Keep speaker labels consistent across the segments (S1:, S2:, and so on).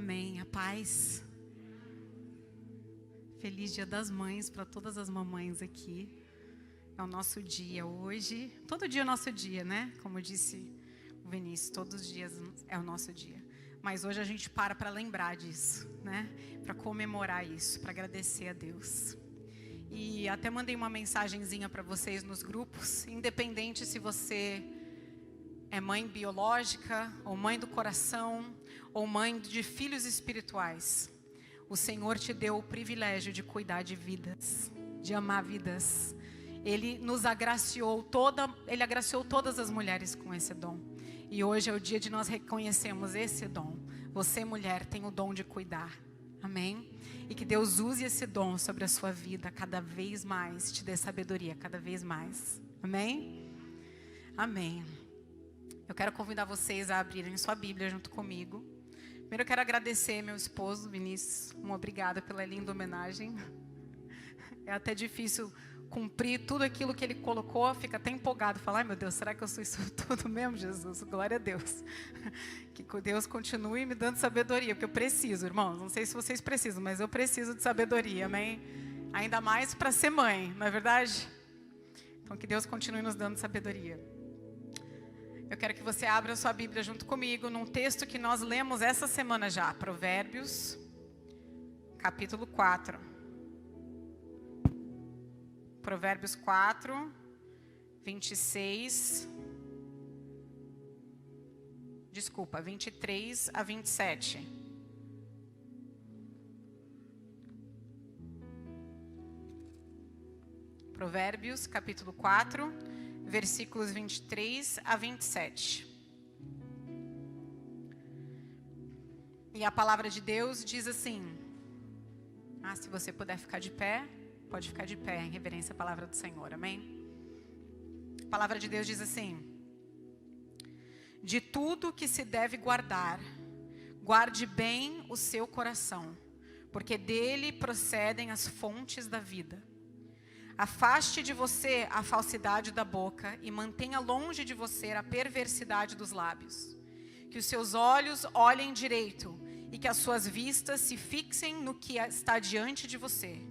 S1: Amém. A paz. Feliz Dia das Mães para todas as mamães aqui. É o nosso dia hoje. Todo dia é o nosso dia, né? Como disse o Vinícius, todos os dias é o nosso dia. Mas hoje a gente para lembrar disso, né? Para comemorar isso, para agradecer a Deus. E até mandei uma mensagenzinha para vocês nos grupos, independente se você é mãe biológica, ou mãe do coração, ou mãe de filhos espirituais. O Senhor te deu o privilégio de cuidar de vidas, de amar vidas. Ele nos agraciou Ele agraciou todas as mulheres com esse dom. E hoje é o dia de nós reconhecermos esse dom. Você, mulher, tem o dom de cuidar. Amém? E que Deus use esse dom sobre a sua vida cada vez mais, te dê sabedoria cada vez mais. Amém? Amém. Eu quero convidar vocês a abrirem sua Bíblia junto comigo. Primeiro eu quero agradecer meu esposo, Vinícius. Uma obrigada pela linda homenagem. É até difícil cumprir tudo aquilo que ele colocou. Fica até empolgado. Falar, ai meu Deus, será que eu sou isso tudo mesmo, Jesus? Glória a Deus. Que Deus continue me dando sabedoria, porque eu preciso, irmãos. Não sei se vocês precisam, mas eu preciso de sabedoria, amém? Ainda mais para ser mãe, não é verdade? Então que Deus continue nos dando sabedoria. Eu quero que você abra a sua Bíblia junto comigo num texto que nós lemos essa semana já. Provérbios, capítulo 4. Provérbios 4, 23 a 27. Provérbios, capítulo 4, versículos 23 a 27. E a palavra de Deus diz assim. Se você puder ficar de pé, pode ficar de pé em reverência à palavra do Senhor, amém? A palavra de Deus diz assim: de tudo que se deve guardar, guarde bem o seu coração, porque dele procedem as fontes da vida. Afaste de você a falsidade da boca e mantenha longe de você a perversidade dos lábios. Que os seus olhos olhem direito e que as suas vistas se fixem no que está diante de você.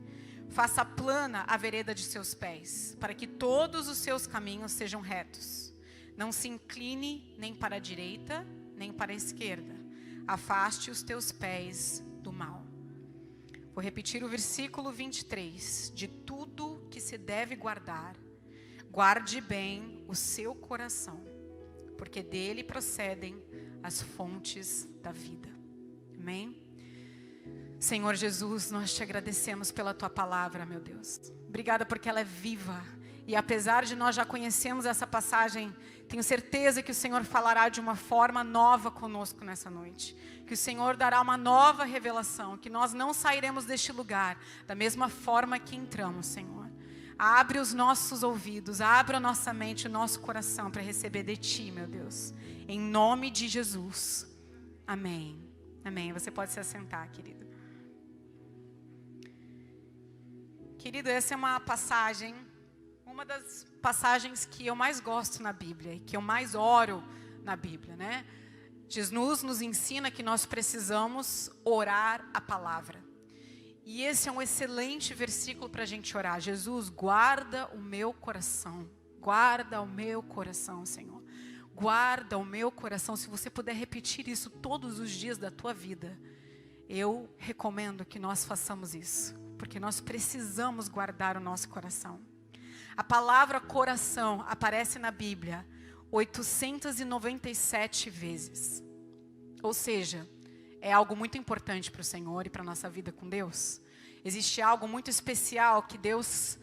S1: Faça plana a vereda de seus pés, para que todos os seus caminhos sejam retos. Não se incline nem para a direita, nem para a esquerda. Afaste os teus pés do mal. Vou repetir o versículo 23. De tudo que se deve guardar, guarde bem o seu coração, porque dele procedem as fontes da vida. Amém? Senhor Jesus, nós te agradecemos pela tua palavra, meu Deus. Obrigada porque ela é viva. E apesar de nós já conhecermos essa passagem, tenho certeza que o Senhor falará de uma forma nova conosco nessa noite. Que o Senhor dará uma nova revelação, que nós não sairemos deste lugar da mesma forma que entramos, Senhor. Abre os nossos ouvidos, abre a nossa mente, o nosso coração para receber de Ti, meu Deus. Em nome de Jesus. Amém. Amém. Você pode se assentar, querido. Querido, essa é uma das passagens que eu mais gosto na Bíblia, e que eu mais oro na Bíblia, né? Jesus nos ensina que nós precisamos orar a palavra. E esse é um excelente versículo para a gente orar. Jesus, guarda o meu coração. Guarda o meu coração, Senhor. Guarda o meu coração. Se você puder repetir isso todos os dias da tua vida, eu recomendo que nós façamos isso. Porque nós precisamos guardar o nosso coração. A palavra coração aparece na Bíblia 897 vezes. Ou seja, é algo muito importante para o Senhor e para a nossa vida com Deus. Existe algo muito especial que Deus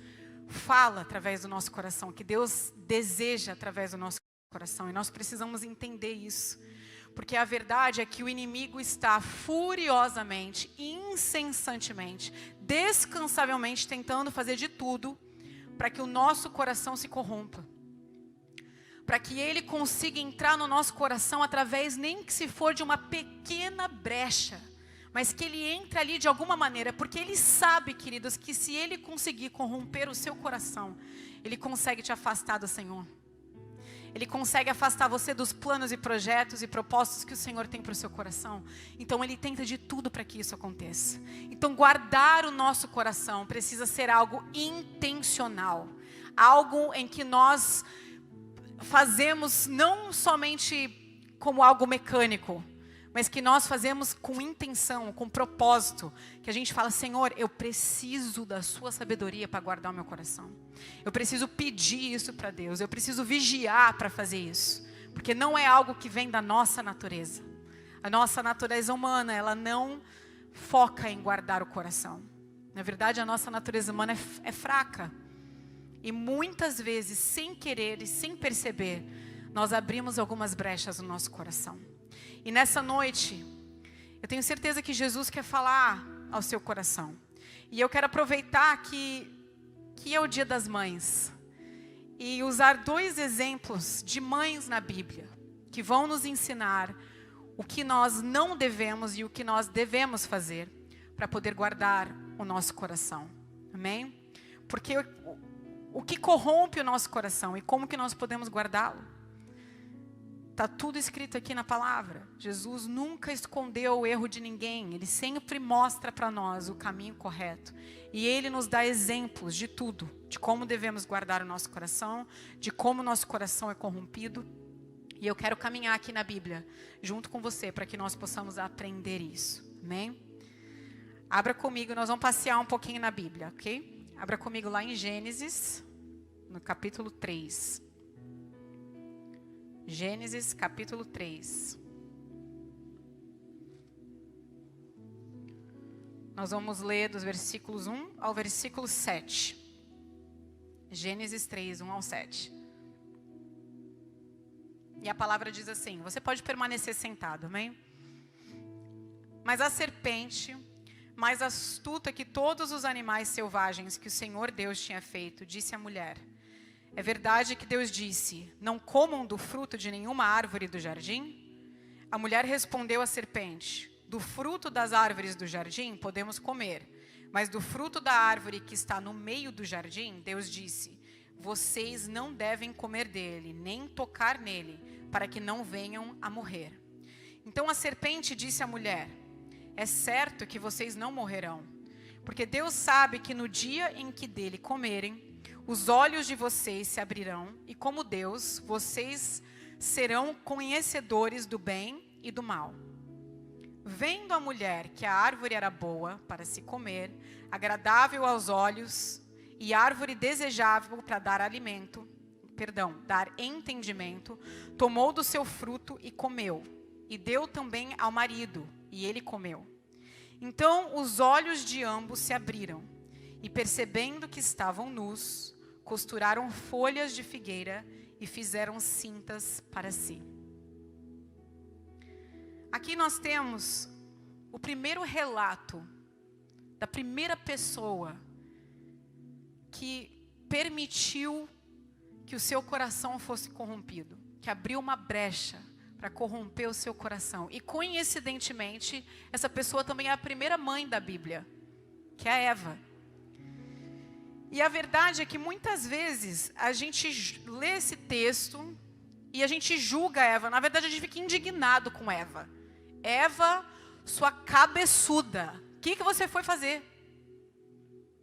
S1: fala através do nosso coração, que Deus deseja através do nosso coração. E nós precisamos entender isso. Porque a verdade é que o inimigo está furiosamente, incessantemente, descansavelmente tentando fazer de tudo para que o nosso coração se corrompa. Para que ele consiga entrar no nosso coração através, nem que se for de uma pequena brecha, mas que ele entre ali de alguma maneira, porque ele sabe, queridos, que se ele conseguir corromper o seu coração, ele consegue te afastar do Senhor. ele consegue afastar você dos planos e projetos e propósitos que o Senhor tem para o seu coração. Então ele tenta de tudo para que isso aconteça. Então guardar o nosso coração precisa ser algo intencional, algo em que nós fazemos não somente como algo mecânico, mas que nós fazemos com intenção, com propósito, que a gente fala: Senhor, eu preciso da sua sabedoria para guardar o meu coração. Eu preciso pedir isso para Deus, eu preciso vigiar para fazer isso, porque não é algo que vem da nossa natureza. A nossa natureza humana, ela não foca em guardar o coração. Na verdade, a nossa natureza humana é fraca. E muitas vezes, sem querer e sem perceber, nós abrimos algumas brechas no nosso coração. E nessa noite, eu tenho certeza que Jesus quer falar ao seu coração. E eu quero aproveitar que é o Dia das Mães e usar 2 exemplos de mães na Bíblia, que vão nos ensinar o que nós não devemos e o que nós devemos fazer para poder guardar o nosso coração. Amém? Porque o que corrompe o nosso coração e como que nós podemos guardá-lo? Está tudo escrito aqui na palavra. Jesus nunca escondeu o erro de ninguém. Ele sempre mostra para nós o caminho correto. E Ele nos dá exemplos de tudo. De como devemos guardar o nosso coração. De como o nosso coração é corrompido. E eu quero caminhar aqui na Bíblia, junto com você, para que nós possamos aprender isso. Amém? Abra comigo, nós vamos passear um pouquinho na Bíblia, ok? Abra comigo lá em Gênesis, no capítulo 3. Gênesis capítulo 3. Nós vamos ler dos versículos 1 ao versículo 7. Gênesis 3, 1 ao 7. E a palavra diz assim, você pode permanecer sentado, amém? Mas a serpente, mais astuta que todos os animais selvagens que o Senhor Deus tinha feito, disse à mulher: é verdade que Deus disse, não comam do fruto de nenhuma árvore do jardim? A mulher respondeu à serpente, do fruto das árvores do jardim podemos comer, mas do fruto da árvore que está no meio do jardim, Deus disse, vocês não devem comer dele, nem tocar nele, para que não venham a morrer. Então a serpente disse à mulher, é certo que vocês não morrerão, porque Deus sabe que no dia em que dele comerem, os olhos de vocês se abrirão, e como Deus, vocês serão conhecedores do bem e do mal. Vendo a mulher que a árvore era boa para se comer, agradável aos olhos, e árvore desejável para dar dar entendimento, tomou do seu fruto e comeu, e deu também ao marido, e ele comeu. Então os olhos de ambos se abriram, e percebendo que estavam nus, costuraram folhas de figueira e fizeram cintas para si. Aqui nós temos o primeiro relato da primeira pessoa que permitiu que o seu coração fosse corrompido, que abriu uma brecha para corromper o seu coração. E coincidentemente, essa pessoa também é a primeira mãe da Bíblia, que é a Eva. E a verdade é que muitas vezes a gente lê esse texto e a gente julga Eva. Na verdade, a gente fica indignado com Eva. Eva, sua cabeçuda, o que você foi fazer?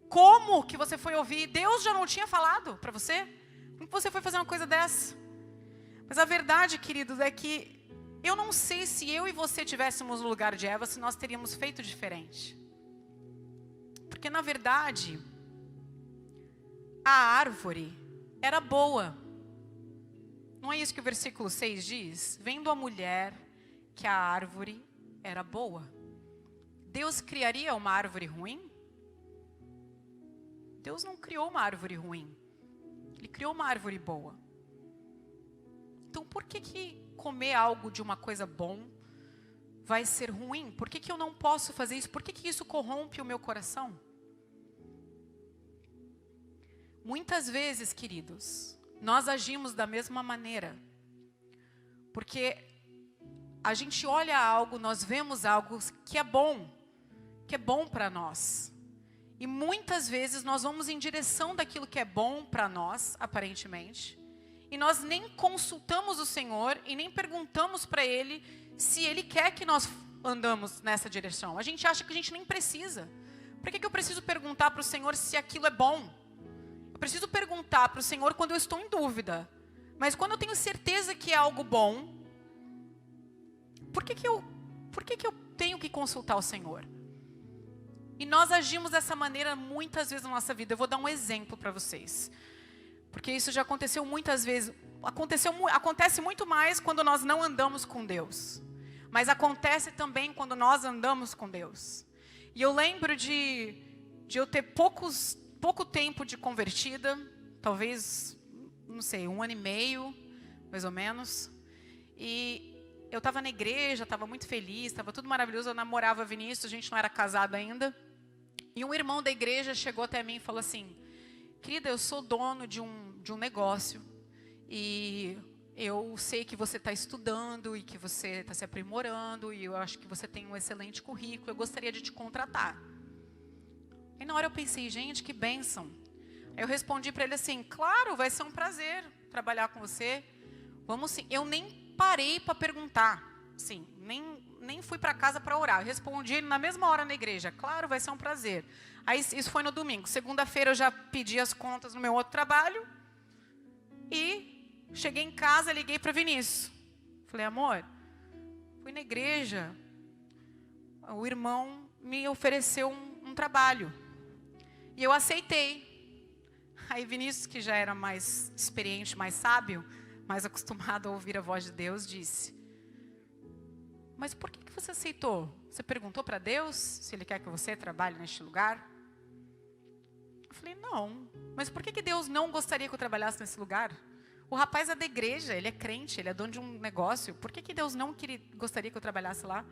S1: Como que você foi ouvir? Deus já não tinha falado para você? Como que você foi fazer uma coisa dessa? Mas a verdade, queridos, é que eu não sei se eu e você tivéssemos no lugar de Eva, se nós teríamos feito diferente. Porque na verdade, a árvore era boa. Não é isso que o versículo 6 diz? Vendo a mulher que a árvore era boa. Deus criaria uma árvore ruim? Deus não criou uma árvore ruim. Ele criou uma árvore boa. Então por que comer algo de uma coisa bom vai ser ruim? Por que eu não posso fazer isso? Por que isso corrompe o meu coração? Muitas vezes, queridos, nós agimos da mesma maneira. Porque a gente olha algo, nós vemos algo que é bom para nós. E muitas vezes nós vamos em direção daquilo que é bom para nós, aparentemente, e nós nem consultamos o Senhor e nem perguntamos para Ele se Ele quer que nós andamos nessa direção. A gente acha que a gente nem precisa. Por que eu preciso perguntar para o Senhor se aquilo é bom? Eu preciso perguntar para o Senhor quando eu estou em dúvida. Mas quando eu tenho certeza que é algo bom, por que eu tenho que consultar o Senhor? E nós agimos dessa maneira muitas vezes na nossa vida. Eu vou dar um exemplo para vocês. Porque isso já aconteceu muitas vezes. Acontece muito mais quando nós não andamos com Deus. Mas acontece também quando nós andamos com Deus. E eu lembro de eu ter pouco tempo de convertida. Talvez, não sei, 1 ano e meio, mais ou menos. E eu estava na igreja, estava muito feliz, estava tudo maravilhoso. Eu namorava Vinícius, a gente não era casado ainda. E um irmão da igreja chegou até mim e falou assim: querida, eu sou dono de um negócio e eu sei que você está estudando e que você está se aprimorando e eu acho que você tem um excelente currículo, eu gostaria de te contratar. Aí na hora eu pensei, gente, que bênção. Aí eu respondi para ele assim: claro, vai ser um prazer trabalhar com você. Vamos sim. Eu nem parei para perguntar, sim, nem fui para casa para orar. Eu respondi ele na mesma hora na igreja: claro, vai ser um prazer. Aí isso foi no domingo. Segunda-feira eu já pedi as contas no meu outro trabalho. E cheguei em casa, liguei para Vinícius. Falei: amor, fui na igreja. O irmão me ofereceu um trabalho. E eu aceitei. Aí Vinícius, que já era mais experiente, mais sábio, mais acostumado a ouvir a voz de Deus, disse: mas por que você aceitou? Você perguntou para Deus se Ele quer que você trabalhe neste lugar? Eu falei: não. Mas por que Deus não gostaria que eu trabalhasse nesse lugar? O rapaz é da igreja, ele é crente, ele é dono de um negócio. Por que Deus não gostaria que eu trabalhasse lá?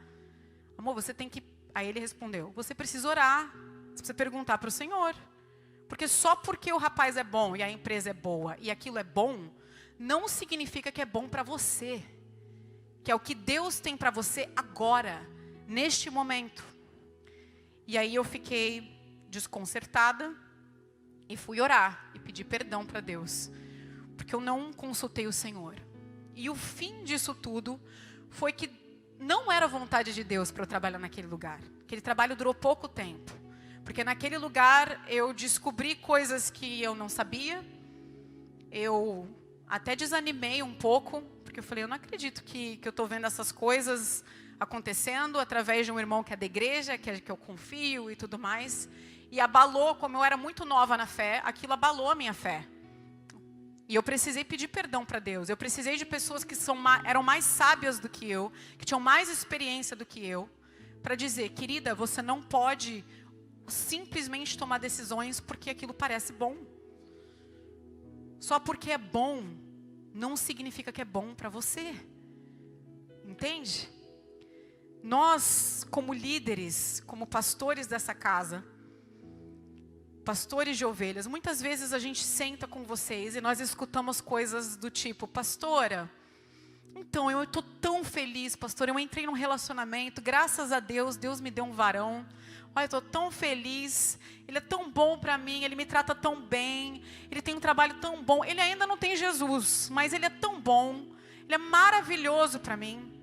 S1: Amor, você tem que... Aí ele respondeu: você precisa orar, você precisa perguntar para o Senhor. Porque só porque o rapaz é bom e a empresa é boa e aquilo é bom, não significa que é bom para você. Que é o que Deus tem para você agora, neste momento. E aí eu fiquei desconcertada e fui orar e pedir perdão para Deus, porque eu não consultei o Senhor. E o fim disso tudo foi que não era vontade de Deus para eu trabalhar naquele lugar. Aquele trabalho durou pouco tempo, porque naquele lugar eu descobri coisas que eu não sabia. Eu até desanimei um pouco, porque eu falei: eu não acredito que eu estou vendo essas coisas acontecendo através de um irmão que é da igreja, que eu confio e tudo mais. E abalou, como eu era muito nova na fé, aquilo abalou a minha fé. E eu precisei pedir perdão para Deus. Eu precisei de pessoas que eram mais sábias do que eu, que tinham mais experiência do que eu, para dizer: querida, você não pode simplesmente tomar decisões porque aquilo parece bom. Só porque é bom, não significa que é bom para você. Entende? Nós, como líderes, como pastores dessa casa, pastores de ovelhas, muitas vezes a gente senta com vocês e nós escutamos coisas do tipo: pastora, então eu estou tão feliz, pastor, eu entrei num relacionamento, graças a Deus, Deus me deu um varão. Olha, eu estou tão feliz, ele é tão bom para mim, ele me trata tão bem, ele tem um trabalho tão bom, ele ainda não tem Jesus, mas ele é tão bom, ele é maravilhoso para mim.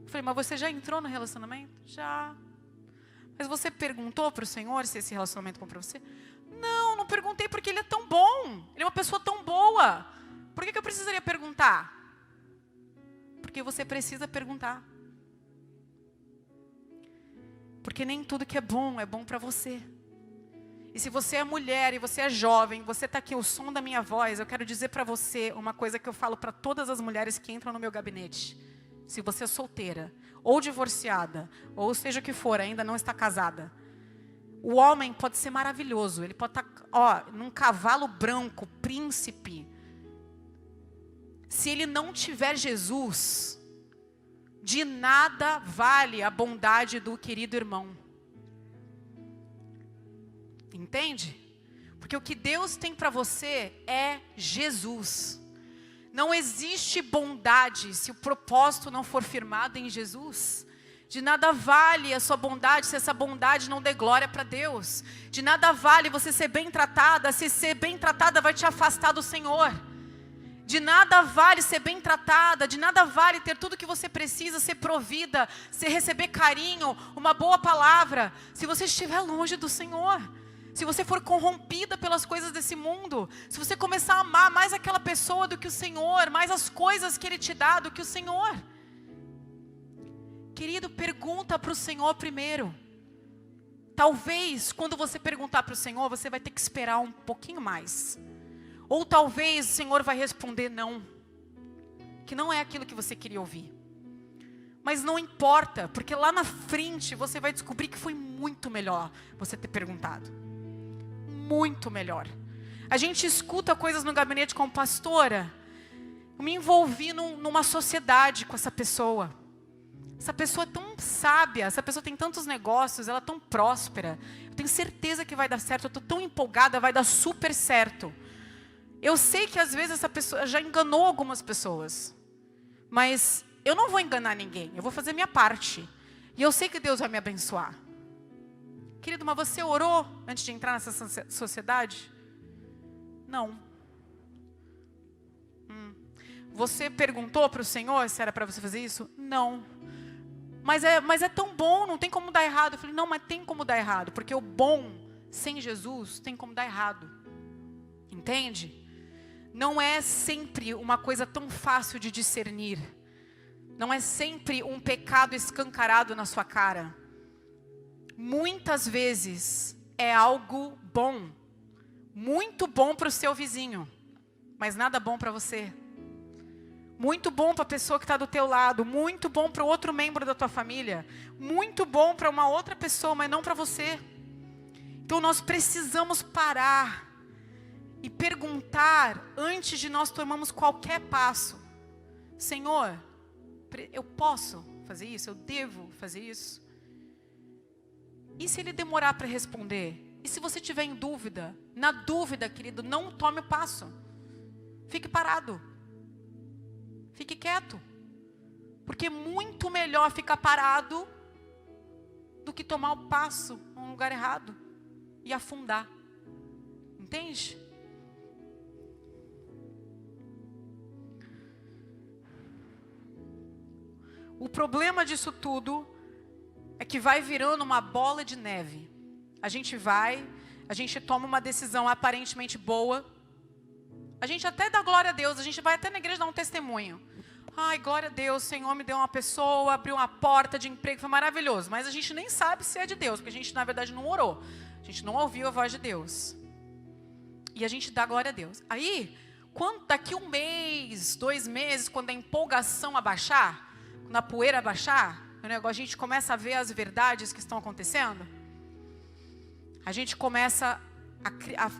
S1: Eu falei: mas você já entrou no relacionamento? Já. Mas você perguntou para o Senhor se esse relacionamento é bom para você? Não, não perguntei, porque ele é tão bom, ele é uma pessoa tão boa. Por que eu precisaria perguntar? Porque você precisa perguntar. Porque nem tudo que é bom para você. E se você é mulher e você é jovem, você está aqui, o som da minha voz, eu quero dizer para você uma coisa que eu falo para todas as mulheres que entram no meu gabinete. Se você é solteira, ou divorciada, ou seja o que for, ainda não está casada, o homem pode ser maravilhoso, ele pode estar, num cavalo branco, príncipe. Se ele não tiver Jesus, de nada vale a bondade do querido irmão. Entende? Porque o que Deus tem para você é Jesus. Não existe bondade se o propósito não for firmado em Jesus. De nada vale a sua bondade se essa bondade não dê glória para Deus. De nada vale você ser bem tratada, se ser bem tratada vai te afastar do Senhor. De nada vale ser bem tratada, de nada vale ter tudo que você precisa, ser provida, receber carinho, uma boa palavra, se você estiver longe do Senhor. Se você for corrompida pelas coisas desse mundo, se você começar a amar mais aquela pessoa do que o Senhor, mais as coisas que Ele te dá do que o Senhor. Querido, pergunta para o Senhor primeiro. Talvez, quando você perguntar para o Senhor, você vai ter que esperar um pouquinho mais. Ou talvez o Senhor vai responder não. Que não é aquilo que você queria ouvir. Mas não importa, porque lá na frente você vai descobrir que foi muito melhor você ter perguntado. Muito melhor. A gente escuta coisas no gabinete como pastora. Eu me envolvi numa sociedade com essa pessoa. Essa pessoa é tão sábia, essa pessoa tem tantos negócios, ela é tão próspera. Eu tenho certeza que vai dar certo, eu estou tão empolgada, vai dar super certo. Eu sei que às vezes essa pessoa já enganou algumas pessoas. Mas eu não vou enganar ninguém, eu vou fazer minha parte. E eu sei que Deus vai me abençoar. Querido, mas você orou antes de entrar nessa sociedade? Não. Você perguntou para o Senhor se era para você fazer isso? Não. Mas é tão bom, não tem como dar errado. Eu falei, não, mas tem como dar errado. Porque o bom, sem Jesus, tem como dar errado. Entende? Não é sempre uma coisa tão fácil de discernir. Não é sempre um pecado escancarado na sua cara. Muitas vezes é algo bom. Muito bom para o seu vizinho. Mas nada bom para você. Muito bom para a pessoa que está do teu lado. Muito bom para outro membro da tua família. Muito bom para uma outra pessoa, mas não para você. Então nós precisamos parar e perguntar antes de nós tomarmos qualquer passo. Senhor, eu posso fazer isso? Eu devo fazer isso? E se ele demorar para responder? E se você tiver em dúvida? Na dúvida, querido, não tome o passo. Fique parado. Fique quieto. Porque é muito melhor ficar parado do que tomar o passo num lugar errado e afundar. Entende? O problema disso tudo é que vai virando uma bola de neve. A gente toma uma decisão aparentemente boa. A gente até dá glória a Deus, a gente vai até na igreja dar um testemunho. Ai, glória a Deus, o Senhor me deu uma pessoa, abriu uma porta de emprego, foi maravilhoso. Mas a gente nem sabe se é de Deus, porque a gente na verdade não orou. A gente não ouviu a voz de Deus. E a gente dá glória a Deus. Aí, daqui 1 mês, 2 meses, quando a empolgação abaixar, quando a poeira abaixar, a gente começa a ver as verdades que estão acontecendo, a gente começa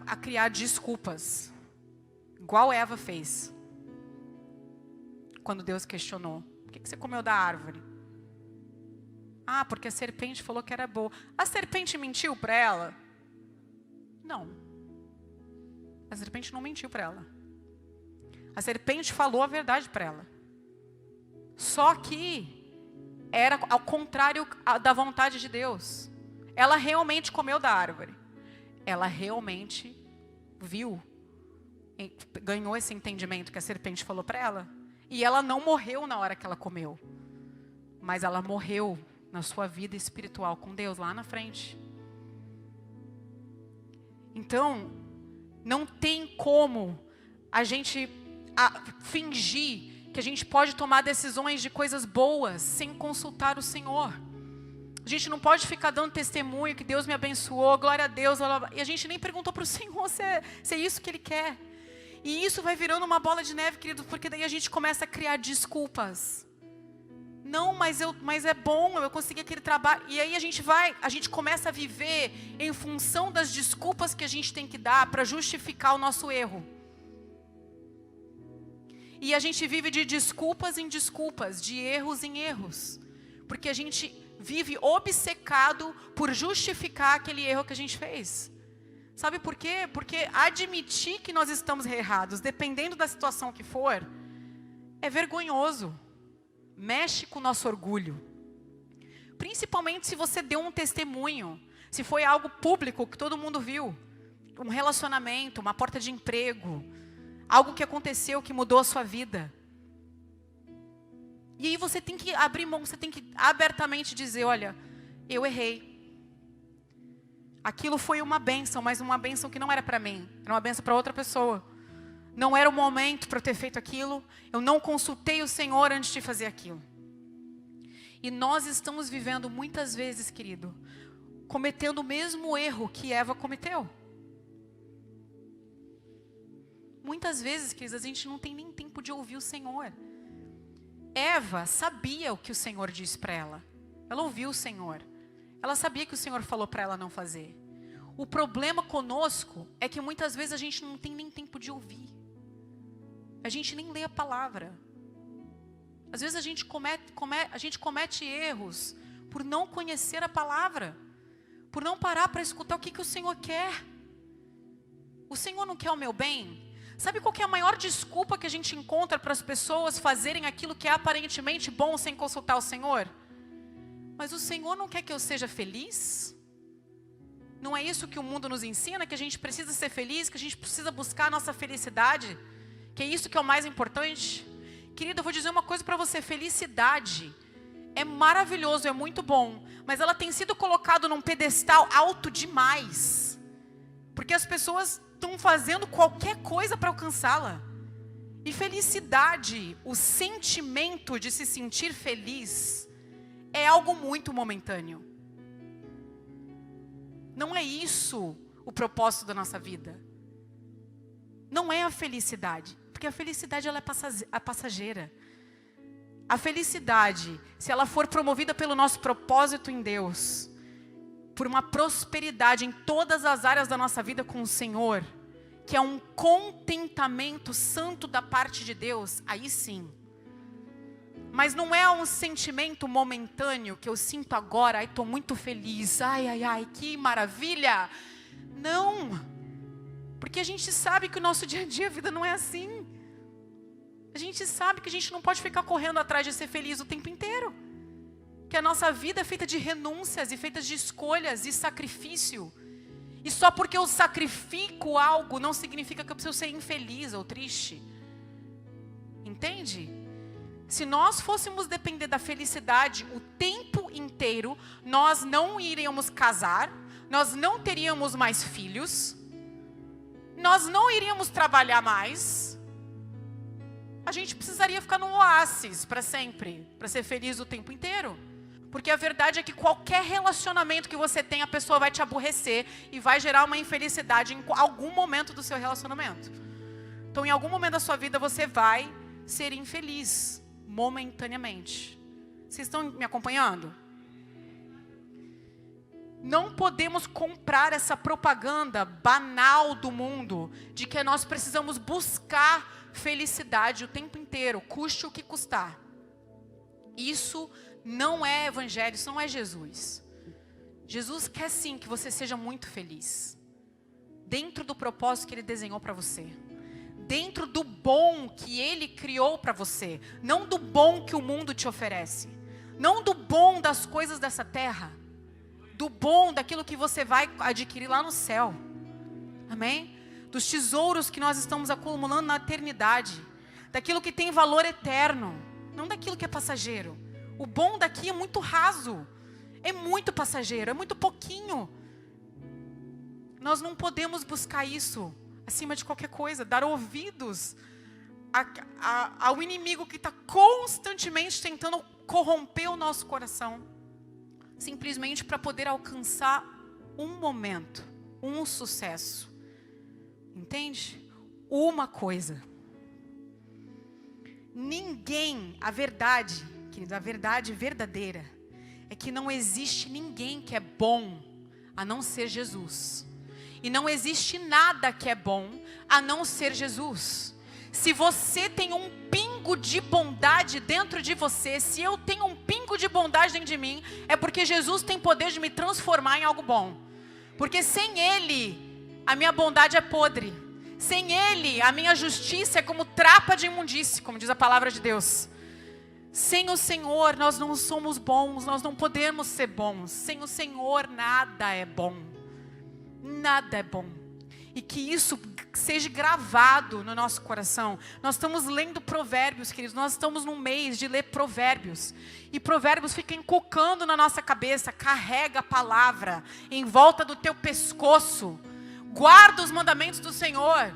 S1: a criar desculpas. Igual Eva fez. Quando Deus questionou. Por que você comeu da árvore? Ah, porque a serpente falou que era boa. A serpente mentiu para ela? Não. A serpente não mentiu para ela. A serpente falou a verdade para ela. Só que era ao contrário da vontade de Deus. Ela realmente comeu da árvore. Ela realmente viu, ganhou esse entendimento que a serpente falou para ela. E ela não morreu na hora que ela comeu. Mas ela morreu na sua vida espiritual com Deus lá na frente. Então, não tem como a gente fingir que a gente pode tomar decisões de coisas boas sem consultar o Senhor. A gente não pode ficar dando testemunho que Deus me abençoou, glória a Deus, e a gente nem perguntou para o Senhor se é isso que Ele quer. E isso vai virando uma bola de neve, querido, porque daí a gente começa a criar desculpas. Não, mas é bom, eu consegui aquele trabalho. E aí a gente começa a viver em função das desculpas que a gente tem que dar para justificar o nosso erro. E a gente vive de desculpas em desculpas, de erros em erros. Porque a gente vive obcecado por justificar aquele erro que a gente fez. Sabe por quê? Porque admitir que nós estamos errados, dependendo da situação que for, é vergonhoso. Mexe com o nosso orgulho. principalmente se você deu um testemunho, se foi algo público que todo mundo viu, um relacionamento, uma porta de emprego, algo que aconteceu que mudou a sua vida. E aí você tem que abrir mão, você tem que abertamente dizer, olha, eu errei. Aquilo foi uma bênção, mas uma bênção que não era para mim, era uma bênção para outra pessoa. Não era o momento para eu ter feito aquilo, eu não consultei o Senhor antes de fazer aquilo. E nós estamos vivendo muitas vezes, querido, cometendo o mesmo erro que Eva cometeu. Muitas vezes, queridos, a gente não tem nem tempo de ouvir o Senhor. Eva sabia o que o Senhor disse para ela. Ela ouviu o Senhor. Ela sabia que o Senhor falou para ela não fazer. O problema conosco é que muitas vezes a gente não tem nem tempo de ouvir. A gente nem lê a palavra. Às vezes a gente comete erros por não conhecer a palavra. Por não parar para escutar o que o Senhor quer. O Senhor não quer o meu bem? Sabe qual que é a maior desculpa que a gente encontra para as pessoas fazerem aquilo que é aparentemente bom sem consultar o Senhor? Mas o Senhor não quer que eu seja feliz? Não é isso que o mundo nos ensina? Que a gente precisa ser feliz, que a gente precisa buscar a nossa felicidade? Que é isso que é o mais importante? Querida, eu vou dizer uma coisa para você, felicidade é maravilhoso, é muito bom, mas ela tem sido colocada num pedestal alto demais, porque as pessoas estão fazendo qualquer coisa para alcançá-la. E felicidade, o sentimento de se sentir feliz, é algo muito momentâneo. Não é isso o propósito da nossa vida. Não é a felicidade, porque a felicidade ela é passageira. A felicidade, se ela for promovida pelo nosso propósito em Deus, por uma prosperidade em todas as áreas da nossa vida com o Senhor, que é um contentamento santo da parte de Deus, aí sim. Mas não é um sentimento momentâneo que eu sinto agora, ai, estou muito feliz, ai, que maravilha. Não, porque a gente sabe que o nosso dia a dia, a vida não é assim. A gente sabe que a gente não pode ficar correndo atrás de ser feliz o tempo inteiro. Que a nossa vida é feita de renúncias e feita de escolhas e sacrifício. E só porque eu sacrifico algo não significa que eu preciso ser infeliz ou triste. Entende? Se nós fôssemos depender da felicidade o tempo inteiro, nós não iríamos casar, nós não teríamos mais filhos, nós não iríamos trabalhar mais. A gente precisaria ficar num oásis para sempre, para ser feliz o tempo inteiro. Porque a verdade é que qualquer relacionamento que você tem, a pessoa vai te aborrecer e vai gerar uma infelicidade em algum momento do seu relacionamento. Então, em algum momento da sua vida, você vai ser infeliz, momentaneamente. Vocês estão me acompanhando? Não podemos comprar essa propaganda banal do mundo, de que nós precisamos buscar felicidade o tempo inteiro, custe o que custar. Isso não é evangelho, isso não é Jesus. Jesus quer sim que você seja muito feliz, dentro do propósito que Ele desenhou para você, dentro do bom que Ele criou para você, não do bom que o mundo te oferece, não do bom das coisas dessa terra, do bom daquilo que você vai adquirir lá no céu. Amém? Dos tesouros que nós estamos acumulando na eternidade, daquilo que tem valor eterno, não daquilo que é passageiro. O bom daqui é muito raso, é muito passageiro, é muito pouquinho. Nós não podemos buscar isso acima de qualquer coisa, dar ouvidos ao inimigo que está constantemente tentando corromper o nosso coração, simplesmente para poder alcançar um momento, um sucesso. Entende? Uma coisa. Ninguém, a verdade, querido, a verdade verdadeira é que não existe ninguém que é bom a não ser Jesus. E não existe nada que é bom a não ser Jesus. Se você tem um pingo de bondade dentro de você, se eu tenho um pingo de bondade dentro de mim, é porque Jesus tem poder de me transformar em algo bom. Porque sem Ele, a minha bondade é podre. Sem Ele, a minha justiça é como trapa de imundície, como diz a palavra de Deus. Sem o Senhor nós não somos bons, nós não podemos ser bons. Sem o Senhor nada é bom. Nada é bom. E que isso seja gravado no nosso coração. Nós estamos lendo Provérbios, queridos. Nós estamos num mês de ler Provérbios. E Provérbios fica encucando na nossa cabeça. Carrega a palavra em volta do teu pescoço. Guarda os mandamentos do Senhor.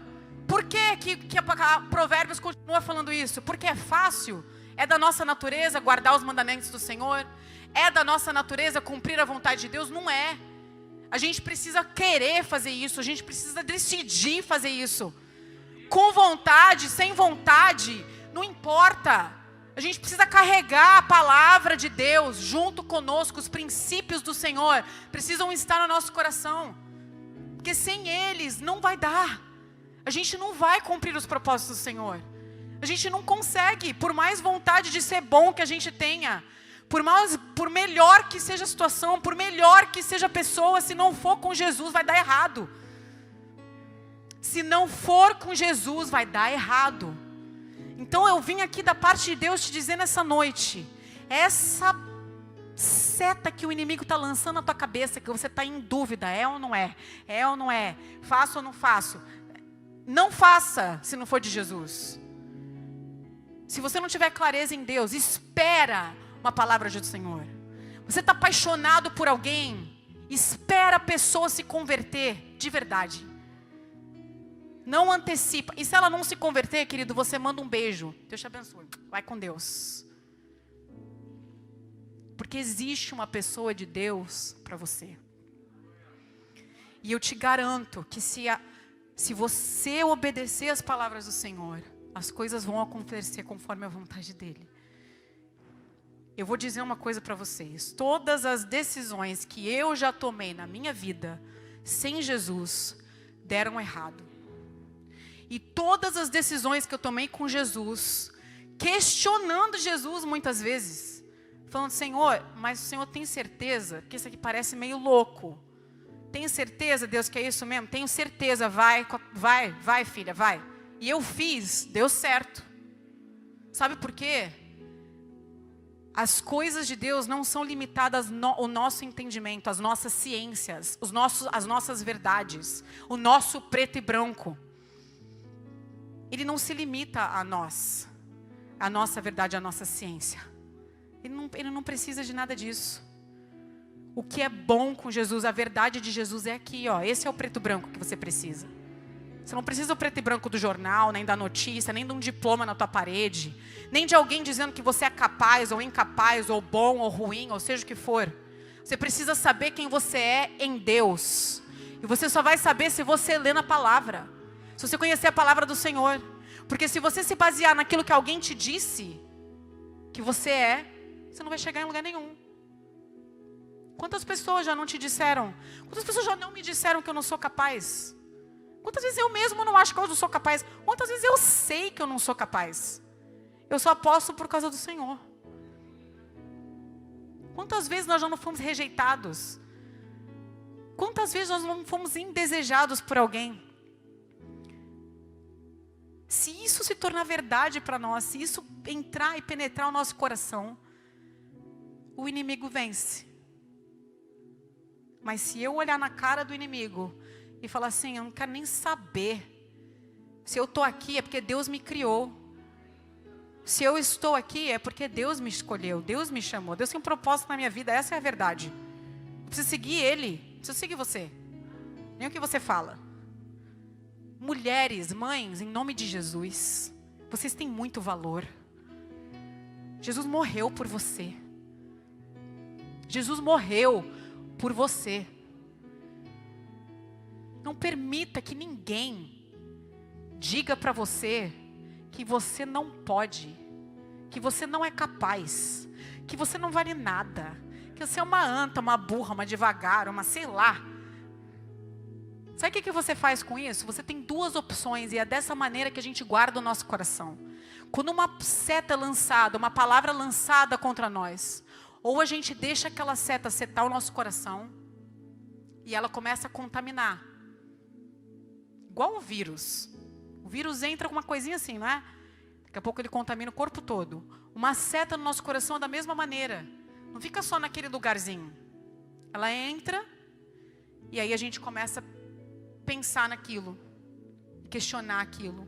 S1: Por que a Provérbios continua falando isso? Porque é fácil. É da nossa natureza guardar os mandamentos do Senhor? É da nossa natureza cumprir a vontade de Deus? Não é. A gente precisa querer fazer isso. A gente precisa decidir fazer isso. Com vontade, sem vontade, não importa. A gente precisa carregar a palavra de Deus junto conosco. Os princípios do Senhor precisam estar no nosso coração. Porque sem eles não vai dar. A gente não vai cumprir os propósitos do Senhor. A gente não consegue, por mais vontade de ser bom que a gente tenha, por melhor que seja a situação, por melhor que seja a pessoa, se não for com Jesus vai dar errado. Se não for com Jesus vai dar errado. Então eu vim aqui da parte de Deus te dizer nessa noite, essa seta que o inimigo está lançando na tua cabeça, que você está em dúvida, é ou não é? É ou não é? Faço ou não faço? Não faça se não for de Jesus. Se você não tiver clareza em Deus, espera uma palavra do Senhor. Você está apaixonado por alguém, espera a pessoa se converter de verdade. Não antecipa. E se ela não se converter, querido, você manda um beijo. Deus te abençoe. Vai com Deus. Porque existe uma pessoa de Deus para você. E eu te garanto que se você obedecer as palavras do Senhor, as coisas vão acontecer conforme a vontade dEle. Eu vou dizer uma coisa para vocês. Todas as decisões que eu já tomei na minha vida, sem Jesus, deram errado. E todas as decisões que eu tomei com Jesus, questionando Jesus muitas vezes, falando, Senhor, mas o Senhor tem certeza? Porque isso aqui parece meio louco. Tem certeza, Deus, que é isso mesmo? Tenho certeza, vai filha, vai. E eu fiz, deu certo. Sabe por quê? As coisas de Deus não são limitadas ao nosso entendimento, às nossas ciências, as nossas verdades, o nosso preto e branco. Ele não se limita a nós, a nossa verdade, a nossa ciência. Ele não precisa de nada disso. O que é bom com Jesus, a verdade de Jesus é aqui, ó. Esse é o preto e branco que você precisa. Você não precisa do preto e branco do jornal, nem da notícia, nem de um diploma na tua parede, nem de alguém dizendo que você é capaz ou incapaz, ou bom ou ruim, ou seja o que for. Você precisa saber quem você é em Deus. E você só vai saber se você ler na palavra. Se você conhecer a palavra do Senhor. Porque se você se basear naquilo que alguém te disse que você é, você não vai chegar em lugar nenhum. Quantas pessoas já não te disseram? Quantas pessoas já não me disseram que eu não sou capaz? Quantas vezes eu mesmo não acho que eu não sou capaz? Quantas vezes eu sei que eu não sou capaz? Eu só posso por causa do Senhor. Quantas vezes nós já não fomos rejeitados? Quantas vezes nós não fomos indesejados por alguém? Se isso se tornar verdade para nós, se isso entrar e penetrar o nosso coração, o inimigo vence. Mas se eu olhar na cara do inimigo e falar assim, eu não quero nem saber. Se eu estou aqui é porque Deus me criou. Se eu estou aqui é porque Deus me escolheu, Deus me chamou. Deus tem um propósito na minha vida, essa é a verdade. Eu preciso seguir Ele, não preciso seguir você. Nem o que você fala. Mulheres, mães, em nome de Jesus, vocês têm muito valor. Jesus morreu por você. Jesus morreu por você. Não permita que ninguém diga para você que você não pode, que você não é capaz, que você não vale nada, que você é uma anta, uma burra, uma devagar, uma sei lá. Sabe o que você faz com isso? Você tem duas opções e é dessa maneira que a gente guarda o nosso coração. Quando uma seta é lançada, uma palavra lançada contra nós, ou a gente deixa aquela seta setar o nosso coração e ela começa a contaminar. Igual um vírus. O vírus entra com uma coisinha assim, não é? Daqui a pouco ele contamina o corpo todo. Uma seta no nosso coração é da mesma maneira. Não fica só naquele lugarzinho. Ela entra e aí a gente começa a pensar naquilo, questionar aquilo.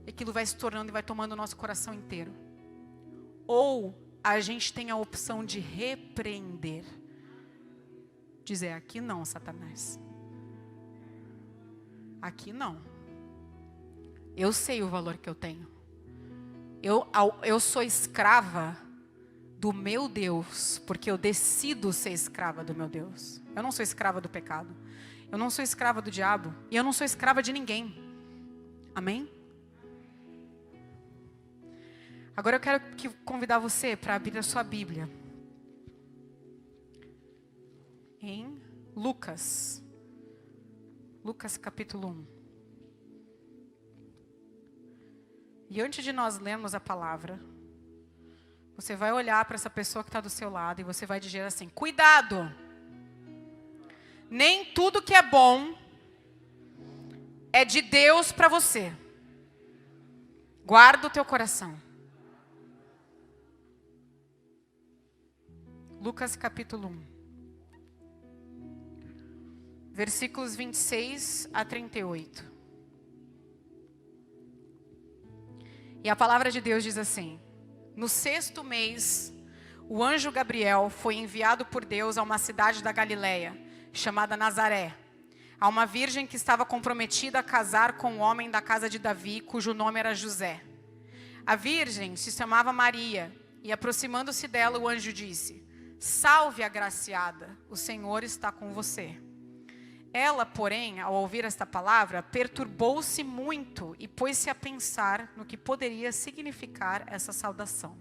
S1: E aquilo vai se tornando e vai tomando o nosso coração inteiro. Ou a gente tem a opção de repreender. Dizer, aqui não, Satanás. Aqui não. Eu sei o valor que eu tenho. Eu sou escrava do meu Deus, porque eu decido ser escrava do meu Deus. Eu não sou escrava do pecado. Eu não sou escrava do diabo. E eu não sou escrava de ninguém. Amém? Agora eu quero convidar você para abrir a sua Bíblia. Em Lucas. Lucas capítulo 1. E antes de nós lermos a palavra, você vai olhar para essa pessoa que está do seu lado e você vai dizer assim, cuidado! Nem tudo que é bom é de Deus para você. Guarda o teu coração. Lucas capítulo 1. Versículos 26 a 38. E a palavra de Deus diz assim: no 6º mês, o anjo Gabriel foi enviado por Deus a uma cidade da Galileia, chamada Nazaré, a uma virgem que estava comprometida a casar com um homem da casa de Davi, cujo nome era José. A virgem se chamava Maria, e aproximando-se dela, o anjo disse: salve, agraciada, o Senhor está com você. Ela, porém, ao ouvir esta palavra, perturbou-se muito e pôs-se a pensar no que poderia significar essa saudação.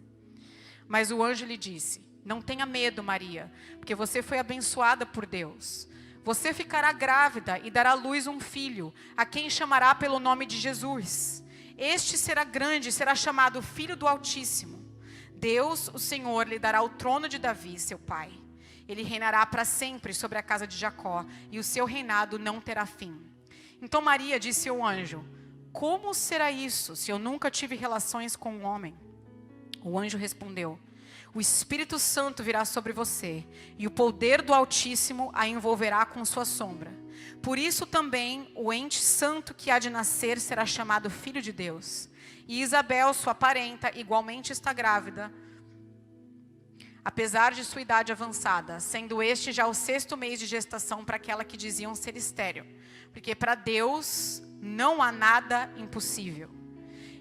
S1: Mas o anjo lhe disse: não tenha medo, Maria, porque você foi abençoada por Deus. Você ficará grávida e dará à luz um filho, a quem chamará pelo nome de Jesus. Este será grande e será chamado Filho do Altíssimo. Deus, o Senhor, lhe dará o trono de Davi, seu pai. Ele reinará para sempre sobre a casa de Jacó, e o seu reinado não terá fim. Então Maria disse ao anjo: como será isso, se eu nunca tive relações com um homem? O anjo respondeu: o Espírito Santo virá sobre você, e o poder do Altíssimo a envolverá com sua sombra. Por isso também o ente santo que há de nascer será chamado Filho de Deus. E Isabel, sua parenta, igualmente está grávida, apesar de sua idade avançada, sendo este já o 6º mês de gestação para aquela que diziam ser estéril, porque para Deus não há nada impossível.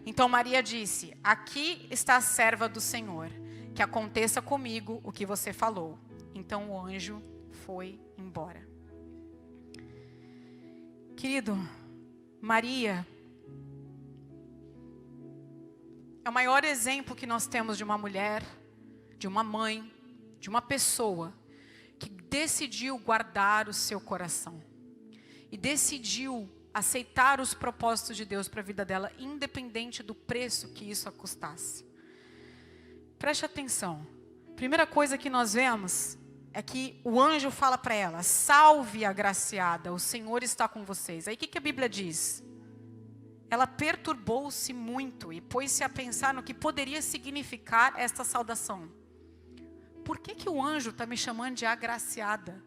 S1: Então Maria disse: aqui está a serva do Senhor, que aconteça comigo o que você falou. Então o anjo foi embora. Querido, Maria é o maior exemplo que nós temos de uma mulher, de uma mãe, de uma pessoa que decidiu guardar o seu coração e decidiu aceitar os propósitos de Deus para a vida dela, independente do preço que isso a custasse. Preste atenção. Primeira coisa que nós vemos é que o anjo fala para ela: salve, agraciada, o Senhor está com vocês. Aí o que a Bíblia diz? Ela perturbou-se muito e pôs-se a pensar no que poderia significar esta saudação. Por que o anjo está me chamando de agraciada?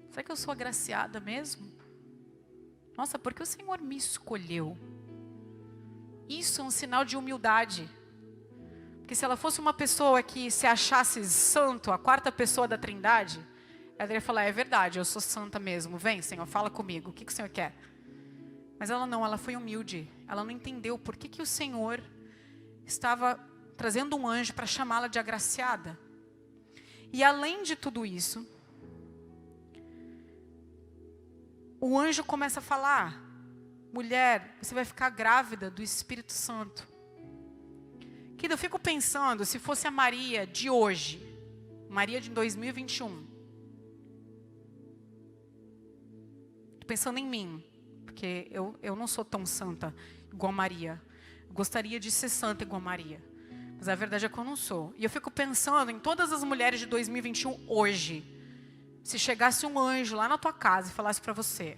S1: Será que eu sou agraciada mesmo? Nossa, porque o Senhor me escolheu. Isso é um sinal de humildade. Porque se ela fosse uma pessoa que se achasse santo, a 4ª pessoa da Trindade, ela iria falar: é verdade, eu sou santa mesmo. Vem, Senhor, fala comigo, o que o Senhor quer? Mas ela não, ela foi humilde. Ela não entendeu por que o Senhor estava trazendo um anjo para chamá-la de agraciada. E além de tudo isso, o anjo começa a falar: mulher, você vai ficar grávida do Espírito Santo. Que eu fico pensando, se fosse a Maria de hoje, Maria de 2021. Estou pensando em mim, porque eu não sou tão santa igual Maria. Gostaria de ser santa igual Maria, mas a verdade é que eu não sou. E eu fico pensando em todas as mulheres de 2021 hoje. Se chegasse um anjo lá na tua casa e falasse para você: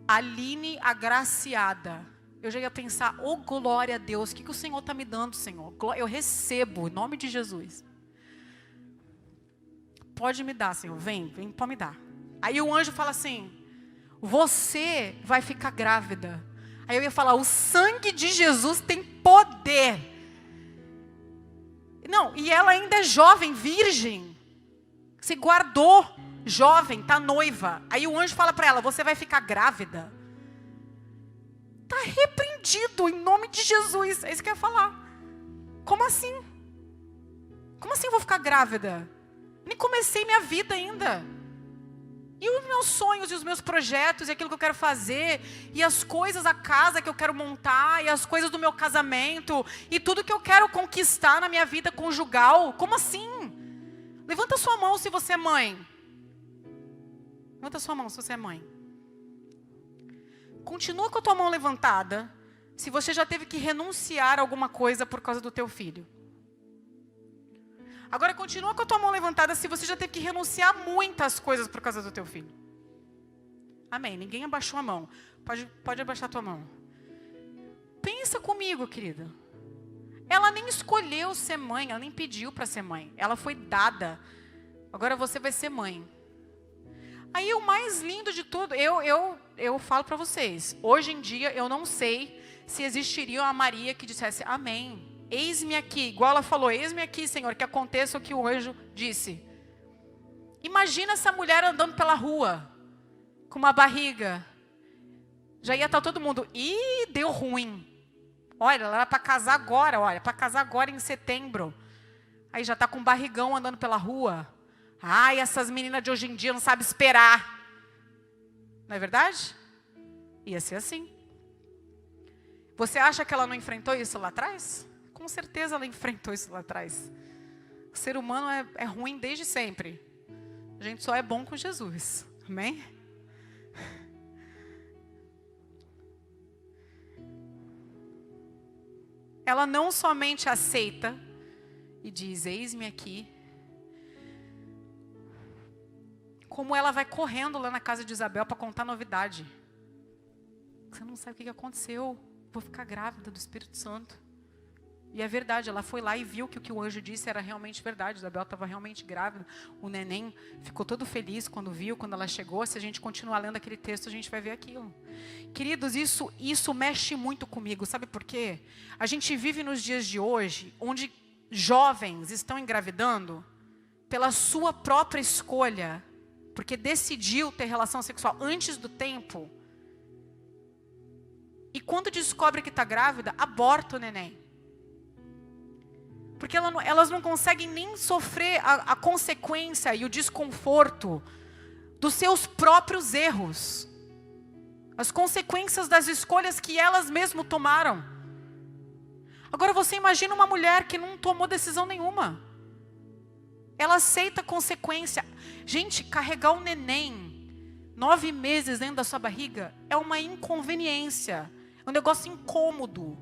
S1: Aline agraciada, eu já ia pensar, oh glória a Deus, o que o Senhor está me dando, Senhor? Eu recebo, em nome de Jesus. Pode me dar, Senhor, vem, pode me dar. Aí o anjo fala assim, você vai ficar grávida. Aí eu ia falar, o sangue de Jesus tem poder. Não, e ela ainda é jovem, virgem. Se guardou, jovem, tá noiva. Aí o anjo fala para ela, você vai ficar grávida. Tá repreendido em nome de Jesus. É isso que eu ia falar. Como assim? Como assim eu vou ficar grávida? Nem comecei minha vida ainda. E os meus sonhos e os meus projetos, e aquilo que eu quero fazer, e as coisas, a casa que eu quero montar, e as coisas do meu casamento, e tudo que eu quero conquistar na minha vida conjugal. Como assim? Levanta sua mão se você é mãe. Levanta sua mão se você é mãe. Continua com a tua mão levantada, se você já teve que renunciar a alguma coisa por causa do teu filho. Agora continua com a tua mão levantada se você já teve que renunciar a muitas coisas por causa do teu filho. Amém. Ninguém abaixou a mão. Pode abaixar a tua mão. Pensa comigo, querida. Ela nem escolheu ser mãe, ela nem pediu para ser mãe. Ela foi dada. Agora você vai ser mãe. Aí o mais lindo de tudo, eu falo para vocês. Hoje em dia eu não sei se existiria uma Maria que dissesse amém. Eis-me aqui, igual ela falou, eis-me aqui, Senhor, que aconteça o que o anjo disse. Imagina essa mulher andando pela rua, com uma barriga. Já ia estar todo mundo, ih, deu ruim. Olha, ela era para casar agora, em setembro. Aí já está com um barrigão andando pela rua. Ai, essas meninas de hoje em dia não sabem esperar. Não é verdade? Ia ser assim. Você acha que ela não enfrentou isso lá atrás? Com certeza ela enfrentou isso lá atrás. O ser humano é ruim desde sempre. A gente só é bom com Jesus. Amém? Ela não somente aceita e diz, eis-me aqui, como ela vai correndo lá na casa de Isabel para contar novidade. Você não sabe o que aconteceu. Vou ficar grávida do Espírito Santo. E é verdade, ela foi lá e viu que o que o anjo disse era realmente verdade. Isabel estava realmente grávida. O neném ficou todo feliz quando viu, quando ela chegou. Se a gente continuar lendo aquele texto, a gente vai ver aquilo. Queridos, isso mexe muito comigo. Sabe por quê? A gente vive nos dias de hoje, onde jovens estão engravidando pela sua própria escolha, porque decidiu ter relação sexual antes do tempo. E quando descobre que está grávida, aborta o neném. Porque elas não conseguem nem sofrer a consequência e o desconforto dos seus próprios erros. As consequências das escolhas que elas mesmas tomaram. Agora você imagina uma mulher que não tomou decisão nenhuma. Ela aceita a consequência. Gente, carregar um neném 9 meses dentro da sua barriga é uma inconveniência. É um negócio incômodo.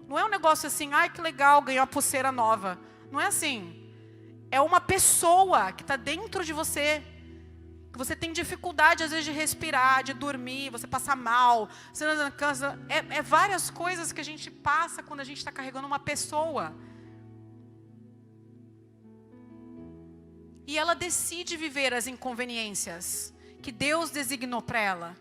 S1: Não é um negócio assim, ai que legal, ganhar uma pulseira nova. Não é assim. É uma pessoa que está dentro de você. Que você tem dificuldade às vezes de respirar, de dormir, você passa mal. Você não cansa. É várias coisas que a gente passa quando a gente está carregando uma pessoa. E ela decide viver as inconveniências que Deus designou para ela.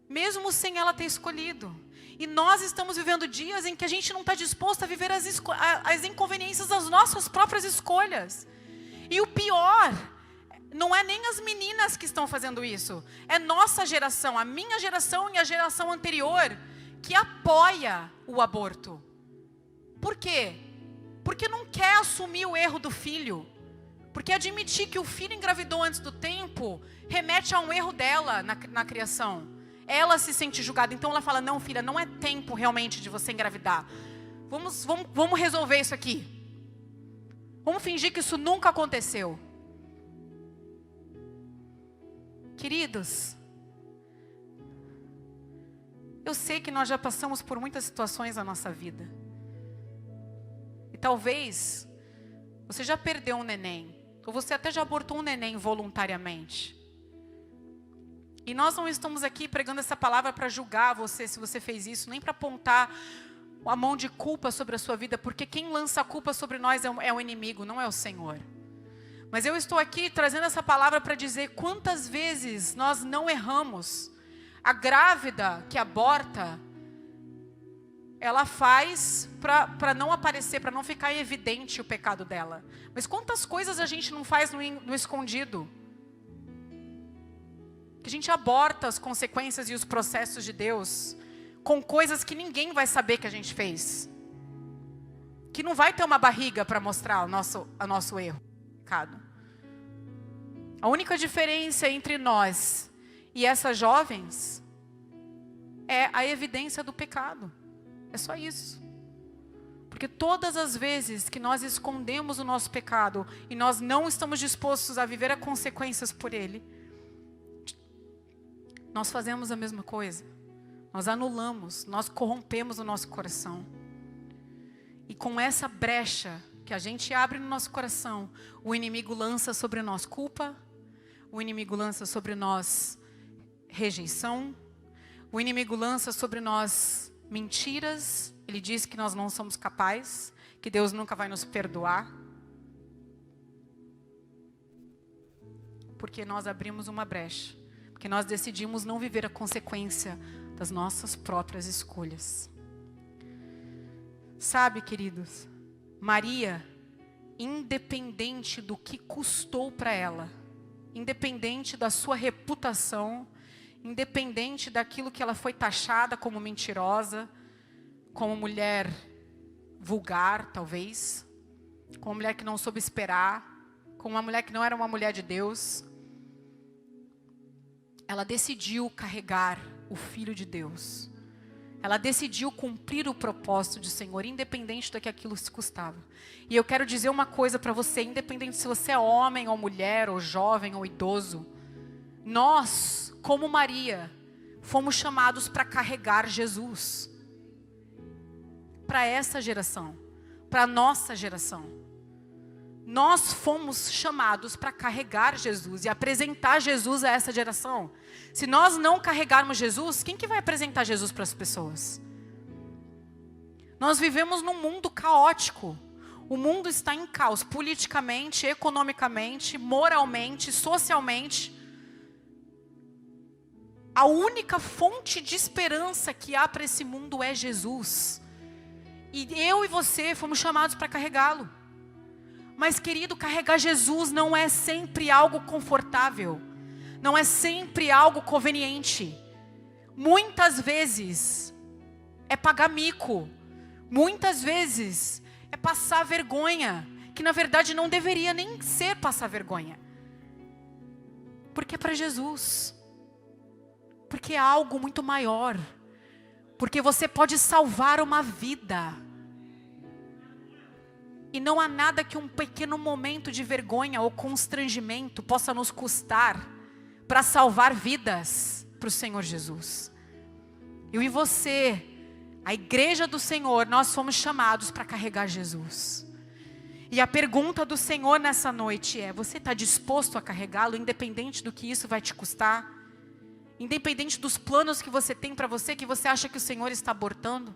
S1: Mesmo sem ela ter escolhido. E nós estamos vivendo dias em que a gente não está disposto a viver as inconveniências das nossas próprias escolhas. E o pior, não é nem as meninas que estão fazendo isso. É nossa geração, a minha geração e a geração anterior, que apoia o aborto. Por quê? Porque não quer assumir o erro do filho. Porque admitir que o filho engravidou antes do tempo remete a um erro dela na criação. Ela se sente julgada, então ela fala, não filha, não é tempo realmente de você engravidar. Vamos resolver isso aqui. Vamos fingir que isso nunca aconteceu. Queridos, eu sei que nós já passamos por muitas situações na nossa vida. E talvez você já perdeu um neném, ou você até já abortou um neném voluntariamente. E nós não estamos aqui pregando essa palavra para julgar você se você fez isso, nem para apontar a mão de culpa sobre a sua vida, porque quem lança a culpa sobre nós é o inimigo, não é o Senhor. Mas eu estou aqui trazendo essa palavra para dizer quantas vezes nós não erramos. A grávida que aborta, ela faz para não aparecer, para não ficar evidente o pecado dela. Mas quantas coisas a gente não faz no escondido? Que a gente aborta as consequências e os processos de Deus com coisas que ninguém vai saber que a gente fez. Que não vai ter uma barriga para mostrar o nosso erro, pecado. A única diferença entre nós e essas jovens é a evidência do pecado. É só isso. Porque todas as vezes que nós escondemos o nosso pecado e nós não estamos dispostos a viver as consequências por ele, nós fazemos a mesma coisa. Nós anulamos, nós corrompemos o nosso coração. E com essa brecha que a gente abre no nosso coração, o inimigo lança sobre nós culpa, o inimigo lança sobre nós rejeição, o inimigo lança sobre nós mentiras. Ele diz que nós não somos capazes, que Deus nunca vai nos perdoar. Porque nós abrimos uma brecha. Porque nós decidimos não viver a consequência das nossas próprias escolhas. Sabe, queridos, Maria, independente do que custou para ela, independente da sua reputação, independente daquilo que ela foi taxada como mentirosa, como mulher vulgar, talvez, como uma mulher que não soube esperar, como uma mulher que não era uma mulher de Deus, ela decidiu carregar o Filho de Deus. Ela decidiu cumprir o propósito do Senhor, independente do que aquilo se custava. E eu quero dizer uma coisa para você, independente se você é homem ou mulher, ou jovem ou idoso, nós, como Maria, fomos chamados para carregar Jesus. Para essa geração, para a nossa geração. Nós fomos chamados para carregar Jesus e apresentar Jesus a essa geração. Se nós não carregarmos Jesus, quem que vai apresentar Jesus para as pessoas? Nós vivemos num mundo caótico. O mundo está em caos, politicamente, economicamente, moralmente, socialmente. A única fonte de esperança que há para esse mundo é Jesus. E eu e você fomos chamados para carregá-lo. Mas, querido, carregar Jesus não é sempre algo confortável. Não é sempre algo conveniente. Muitas vezes é pagar mico. Muitas vezes é passar vergonha. Que na verdade não deveria nem ser passar vergonha. Porque é para Jesus. Porque é algo muito maior. Porque você pode salvar uma vida. E não há nada que um pequeno momento de vergonha ou constrangimento possa nos custar para salvar vidas para o Senhor Jesus. Eu e você, a igreja do Senhor, nós fomos chamados para carregar Jesus. E a pergunta do Senhor nessa noite é: você está disposto a carregá-lo, independente do que isso vai te custar? Independente dos planos que você tem para você, que você acha que o Senhor está abortando?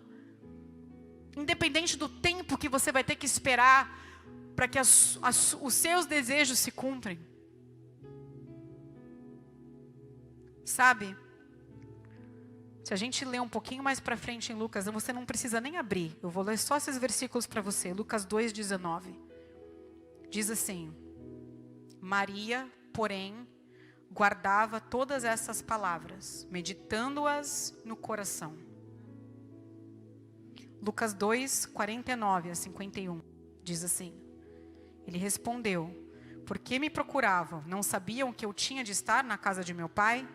S1: Independente do tempo que você vai ter que esperar para que os seus desejos se cumprem. Sabe? Se a gente ler um pouquinho mais para frente em Lucas, você não precisa nem abrir. Eu vou ler só esses versículos para você. Lucas 2:19. Diz assim: Maria, porém, guardava todas essas palavras, meditando-as no coração. Lucas 2:49-51, diz assim: Ele respondeu: Por que me procuravam? Não sabiam que eu tinha de estar na casa de meu pai?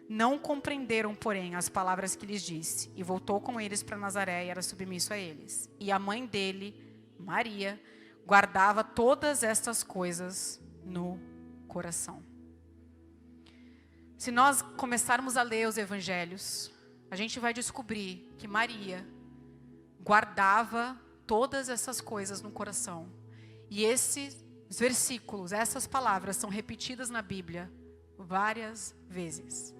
S1: Não compreenderam, porém, as palavras que lhes disse. E voltou com eles para Nazaré e era submisso a eles. E a mãe dele, Maria, guardava todas estas coisas no coração. Se nós começarmos a ler os evangelhos, a gente vai descobrir que Maria guardava todas essas coisas no coração. E esses versículos, essas palavras são repetidas na Bíblia várias vezes.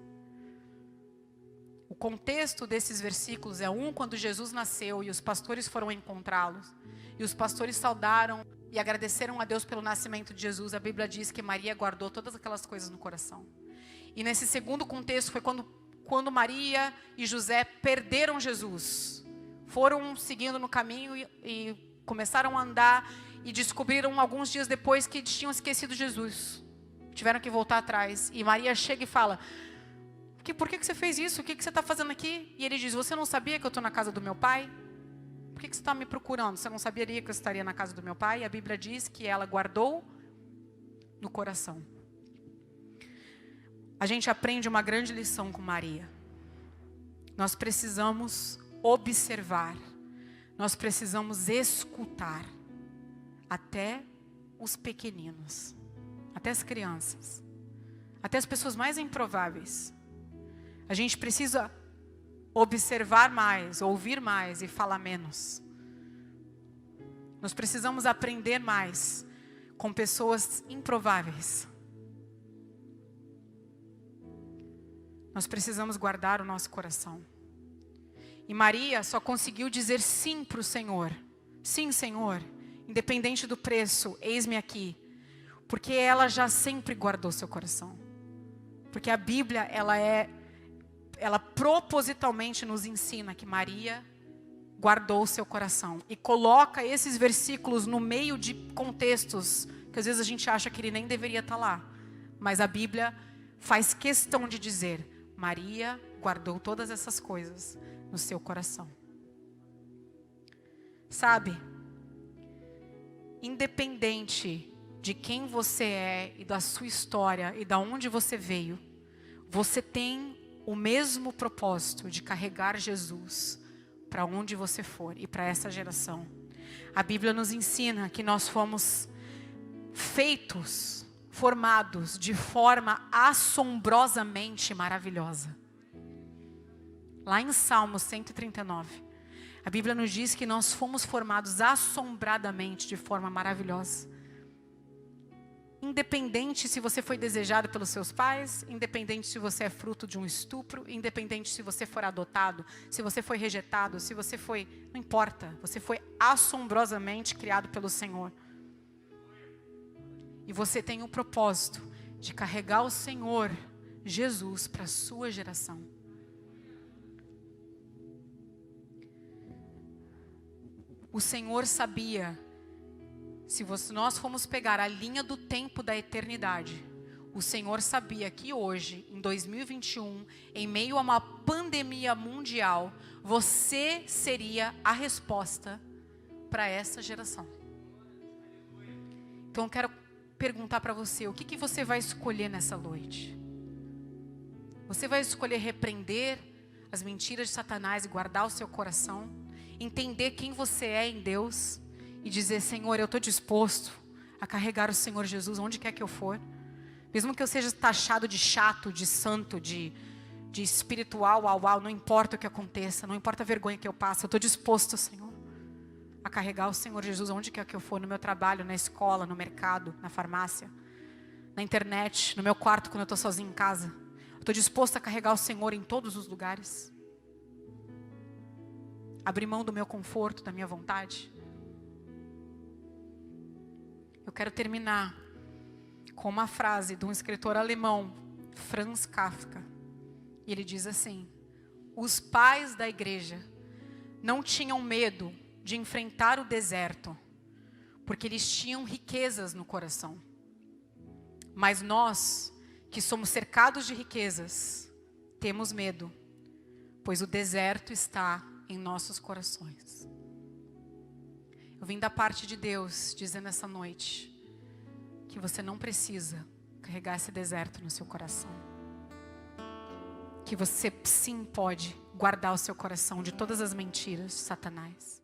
S1: O contexto desses versículos é quando Jesus nasceu e os pastores foram encontrá-los. E os pastores saudaram e agradeceram a Deus pelo nascimento de Jesus. A Bíblia diz que Maria guardou todas aquelas coisas no coração. E nesse segundo contexto foi quando Maria e José perderam Jesus. Foram seguindo no caminho e começaram a andar e descobriram alguns dias depois que tinham esquecido Jesus. Tiveram que voltar atrás. E Maria chega e fala: por que você fez isso? O que você está fazendo aqui? E ele diz: você não sabia que eu estou na casa do meu pai? Por que você está me procurando? Você não saberia que eu estaria na casa do meu pai? E a Bíblia diz que ela guardou no coração. A gente aprende uma grande lição com Maria. Nós precisamos observar. Nós precisamos escutar. Até os pequeninos. Até as crianças. Até as pessoas mais improváveis. A gente precisa observar mais, ouvir mais e falar menos. Nós precisamos aprender mais com pessoas improváveis. Nós precisamos guardar o nosso coração. E Maria só conseguiu dizer sim para o Senhor. Sim, Senhor, independente do preço, eis-me aqui. Porque ela já sempre guardou seu coração. Porque a Bíblia, ela propositalmente nos ensina que Maria guardou o seu coração. E coloca esses versículos no meio de contextos que às vezes a gente acha que ele nem deveria estar lá. Mas a Bíblia faz questão de dizer: Maria guardou todas essas coisas no seu coração. Sabe? Independente de quem você é e da sua história e da onde você veio, você tem o mesmo propósito de carregar Jesus para onde você for e para essa geração. A Bíblia nos ensina que nós fomos formados de forma assombrosamente maravilhosa. Lá em Salmo 139, a Bíblia nos diz que nós fomos formados assombradamente de forma maravilhosa. Independente se você foi desejado pelos seus pais, independente se você é fruto de um estupro, independente se você for adotado, se você foi rejetado, se você foi... Não importa, você foi assombrosamente criado pelo Senhor. E você tem o propósito de carregar o Senhor, Jesus, para a sua geração. O Senhor sabia... Se nós formos pegar a linha do tempo da eternidade, o Senhor sabia que hoje, em 2021, em meio a uma pandemia mundial, você seria a resposta para essa geração. Então eu quero perguntar para você, o que você vai escolher nessa noite? Você vai escolher repreender as mentiras de Satanás e guardar o seu coração? Entender quem você é em Deus? E dizer: Senhor, eu estou disposto a carregar o Senhor Jesus onde quer que eu for. Mesmo que eu seja taxado de chato, de santo, de espiritual, não importa o que aconteça, não importa a vergonha que eu passe, eu estou disposto, Senhor, a carregar o Senhor Jesus onde quer que eu for, no meu trabalho, na escola, no mercado, na farmácia, na internet, no meu quarto quando eu estou sozinho em casa. Eu estou disposto a carregar o Senhor em todos os lugares. Abrir mão do meu conforto, da minha vontade. Eu quero terminar com uma frase de um escritor alemão, Franz Kafka. E ele diz assim: os pais da igreja não tinham medo de enfrentar o deserto, porque eles tinham riquezas no coração. Mas nós, que somos cercados de riquezas, temos medo, pois o deserto está em nossos corações. Eu vim da parte de Deus dizendo essa noite que você não precisa carregar esse deserto no seu coração. Que você sim pode guardar o seu coração de todas as mentiras de Satanás.